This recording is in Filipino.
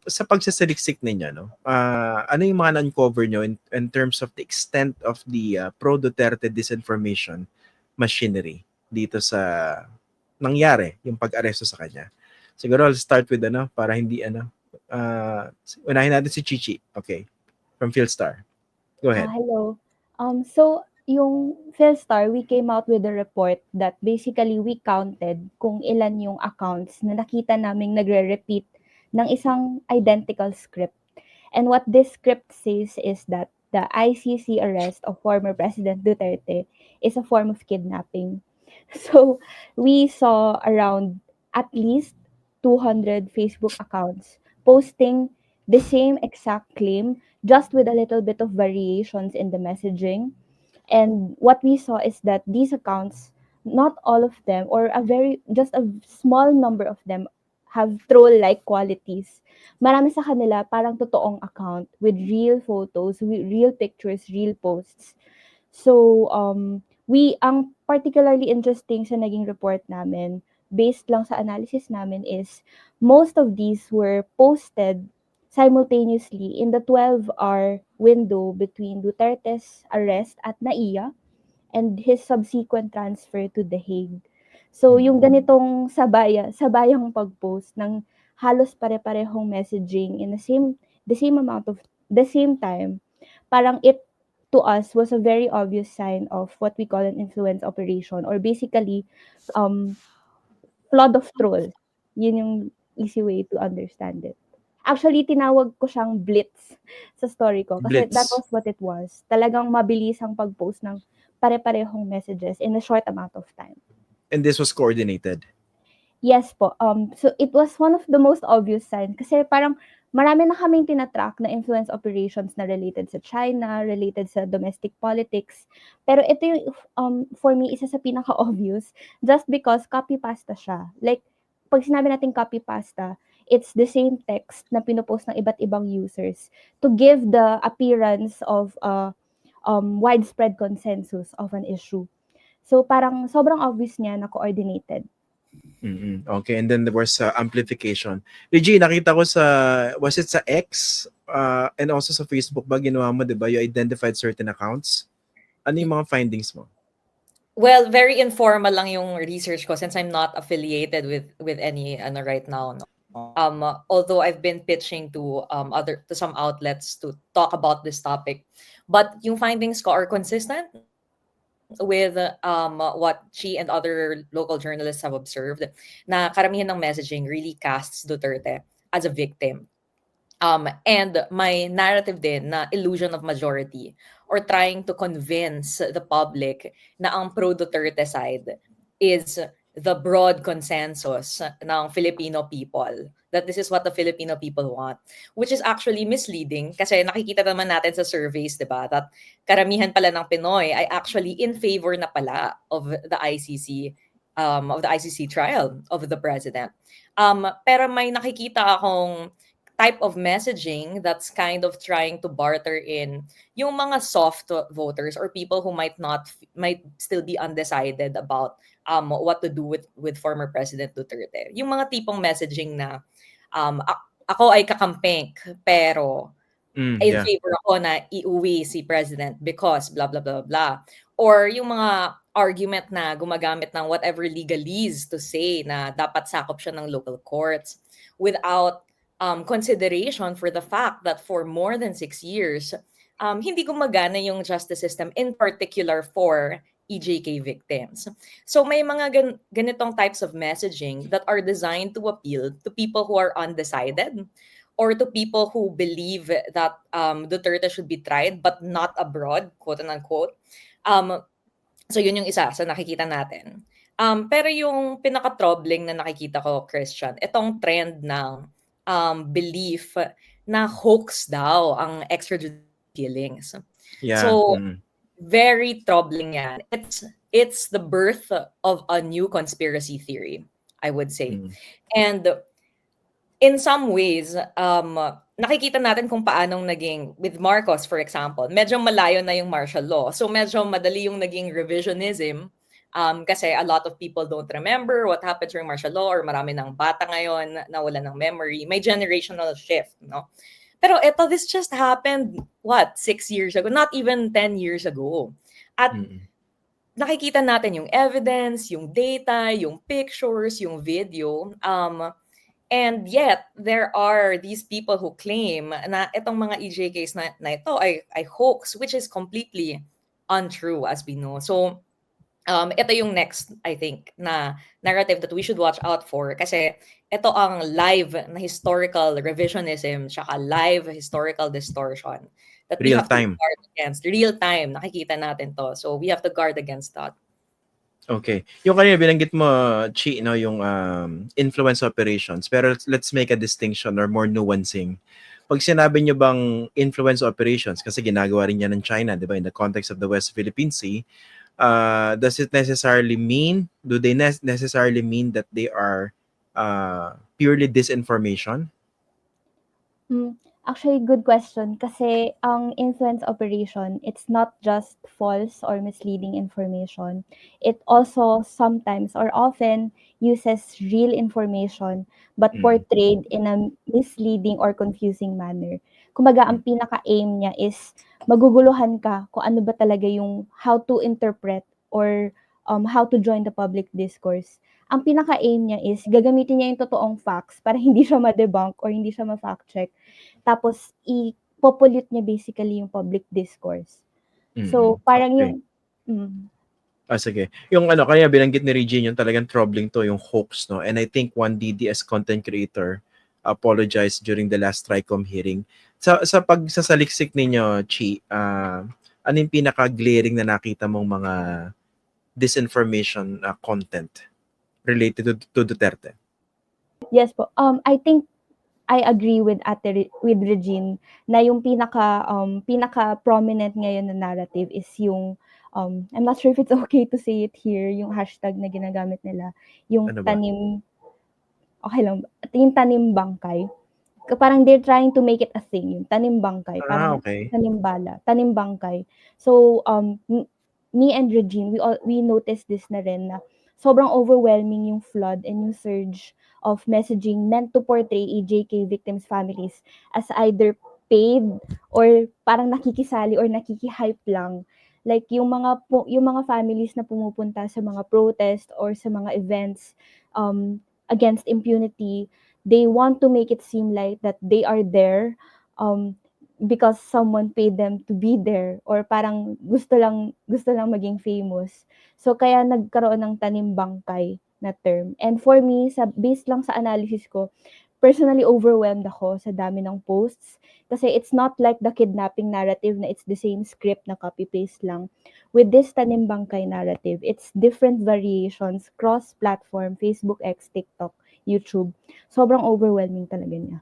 sa pagsasaliksik ninyo, no? Ano yung mga na-uncover nyo in terms of the extent of the pro-Duterte disinformation machinery dito sa nangyari, yung pag-aresto sa kanya? Siguro I'll start with para hindi unahin natin si Chichi. Okay. From Philstar. Go ahead. Hello. So yung Philstar, we came out with a report that basically we counted kung ilan yung accounts na nakita naming nagre-repeat ng isang identical script. And what this script says is that the ICC arrest of former President Duterte is a form of kidnapping. So we saw around at least 200 Facebook accounts posting the same exact claim, just with a little bit of variations in the messaging. And what we saw is that these accounts, not all of them, or just a small number of them, have troll-like qualities. Marami sa kanila parang totoong account with real photos, with real pictures, real posts. So, ang particularly interesting sa naging report namin, based lang sa analysis namin, is most of these were posted simultaneously in the 12-hour window between Duterte's arrest at NAIA and his subsequent transfer to The Hague. So, yung ganitong sabayang pag-post ng halos pare-parehong messaging in the same time, parang it to us was a very obvious sign of what we call an influence operation, or basically flood of trolls. Yun yung easy way to understand it. Actually, tinawag ko siyang blitz sa story ko kasi that Blitz. was what it was. Talagang mabilis ang pag-post ng pare-parehong messages in a short amount of time. And this was coordinated? Yes po. So it was one of the most obvious signs kasi parang marami na kaming tinatrack na influence operations na related sa China, related sa domestic politics. Pero ito yung, for me, isa sa pinaka-obvious just because copy-pasta siya. Like, pag sinabi natin copy-pasta, it's the same text na pinopost ng iba't ibang users to give the appearance of widespread consensus of an issue. So parang sobrang obvious niya na coordinated. Okay, and then there was amplification. Reggie, nakita ko was it sa X and also sa Facebook ba ginawa mo, di ba? You identified certain accounts. Ano yung mga findings mo? Well, very informal lang yung research ko since I'm not affiliated with any right now. No? Although I've been pitching to some outlets to talk about this topic, but yung findings ko are consistent with what she and other local journalists have observed, na karamihan ng messaging really casts Duterte as a victim. And my narrative din na illusion of majority, or trying to convince the public na ang pro-Duterte side is the broad consensus ng Filipino people, that this is what the Filipino people want, which is actually misleading kasi nakikita naman natin sa surveys, diba, that karamihan pala ng Pinoy ay actually in favor na pala of the ICC trial of the president. Pero may nakikita akong type of messaging that's kind of trying to barter in yung mga soft voters or people who might still be undecided about what to do with former President Duterte. Yung mga tipong messaging na ako ay kakampeng pero in favor ako na iuwi si president because blah blah blah blah, or yung mga argument na gumagamit ng whatever legalese to say na dapat sakop siya ng local courts without consideration for the fact that for more than 6 years, hindi gumagana yung justice system, in particular for EJK victims. So may mga ganitong types of messaging that are designed to appeal to people who are undecided, or to people who believe that Duterte should be tried but not abroad, quote and unquote. So yun yung isa sa nakikita natin. Pero yung pinaka-troubling na nakikita ko, Christian, itong trend ng belief na hoax daw ang extrajudicial killings. Yeah. So, very troubling yan. It's the birth of a new conspiracy theory, I would say. And in some ways, nakikita natin kung paanong naging, with Marcos, for example, medyo malayo na yung martial law. So, medyo madali yung naging revisionism Kasi a lot of people don't remember what happened during martial law, or marami ng bata ngayon na wala ng memory. May generational shift, no? Pero this just happened, 6 years ago? Not even 10 years ago. At nakikita natin yung evidence, yung data, yung pictures, yung video. And yet, there are these people who claim na itong mga EJKs na ito ay hoax, which is completely untrue, as we know. So, ito yung next, I think, na narrative that we should watch out for. Kasi ito ang live na historical revisionism, tsaka live historical distortion that we Real have time. to guard against. Real time, nakikita natin to. So, we have to guard against that. Okay. Yung kanina binanggit mo, Chi, no, yung influence operations. Pero let's make a distinction or more nuancing. Pag sinabi nyo bang influence operations, kasi ginagawa rin yan ng China, di ba, in the context of the West Philippine Sea, does it necessarily mean, do they necessarily mean that they are purely disinformation? Actually, good question. Kasi ang influence operation, it's not just false or misleading information. It also sometimes or often uses real information but portrayed in a misleading or confusing manner. Kumbaga, ang pinaka-aim niya is maguguluhan ka kung ano ba talaga yung how to interpret or how to join the public discourse. Ang pinaka-aim niya is gagamitin niya yung totoong facts para hindi siya ma-debunk or hindi siya ma-fact check. Tapos i-populate niya basically yung public discourse. So parang Okay. yung Sige. Yung kaya binanggit ni Regine, yung talagang troubling to, yung hoax, no? And I think one DDS content creator apologized during the last TRICOM hearing. Sa pagsasaliksik ninyo, Chi, ano yung pinaka-glaring na nakita mong mga disinformation content related to Duterte? Yes po. I think I agree with with Regine na yung pinaka prominent ngayon na narrative is yung I'm not sure if it's okay to say it here, yung hashtag na ginagamit nila, yung Ano ba? okay lang, yung tanim bangkay. Parang they're trying to make it a thing, yung tanim bangkay, parang Okay. tanim bala, tanim bangkay. So me and Regine, we noticed this na rin na sobrang overwhelming yung flood and yung surge of messaging meant to portray EJK victims' families as either paid or parang nakikisali or nakikihype lang. Like yung mga families na pumupunta sa mga protest or sa mga events against impunity, they want to make it seem like that they are there because someone paid them to be there or parang gusto lang maging famous. So kaya nagkaroon ng tanim bangkay na term. And for me, based lang sa analysis ko, personally overwhelmed ako sa dami ng posts kasi it's not like the kidnapping narrative na it's the same script na copy-paste lang. With this tanim bangkay narrative, it's different variations, cross-platform, Facebook, X, TikTok, YouTube. Sobrang overwhelming talaga niya.